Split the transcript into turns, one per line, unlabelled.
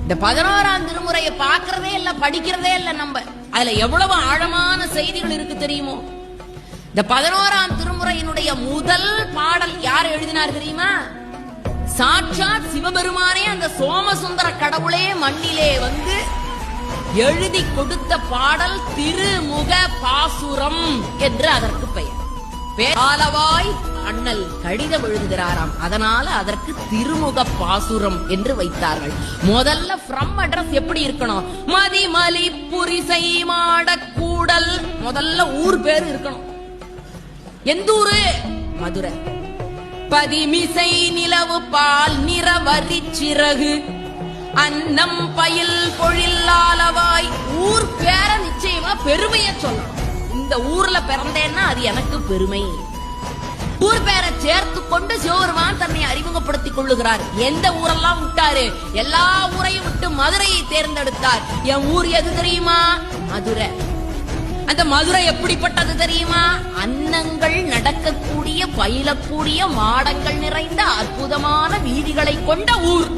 இந்த 11ஆம் திருமுறையை பார்க்கறதே இல்ல, படிக்கிறதே இல்ல. நம்ம அதுல எவ்வளவு ஆழமான செய்திகள் இருக்கு தெரியுமோ? இந்த 11ஆம் திருமுறையினுடைய முதல் பாடல் யார் எழுதினார் தெரியுமா? சாட்சாத் சிவபெருமானே, அந்த சோமசுந்தர கடவுளே மண்ணிலே வந்து எழுதி கொடுத்த பாடல் திருமுக பாசுரம் என்று அதற்கு பெயர். பேராலவாய் அண்ணல் கடிதம் எழுதுகிறாராம், அதனால அதற்கு திருமுக பாசுரம் என்று வைத்தார்கள். முதல்ல ஃப்ரம் அட்ரஸ் எப்படி இருக்கணும்? மதிமலி புரிசை மாடக்கூடல், முதல்ல ஊர் பேர் இருக்கணும். எந்த ஊரு? மதுரை. பதிமிசை நிலவு பால் நிறவரி சிறகு அன்னம் பயில் பொழில்லாலவாய். ஊர் பேர நிச்சயமா பெருமைய சொல்லணும். இந்த ஊர்ல பிறந்தேன்னா அது எனக்கு பெருமை. ஊர் பேரை சேர்த்து கொண்டு சிவபெருமான் தன்னை அறிமுகப்படுத்திக் கொள்ளுகிறார். எந்த ஊரெல்லாம் விட்டாரு? எல்லா ஊரையும் விட்டு மதுரையை தேர்ந்தெடுத்தார். என் ஊர் எது தெரியுமா? மதுரை. அந்த மதுரை எப்படிப்பட்டது தெரியுமா? அன்னங்கள் நடக்கக்கூடிய, பயிலக்கூடிய, மாடங்கள் நிறைந்த அற்புதமான வீதிகளை கொண்ட ஊர்.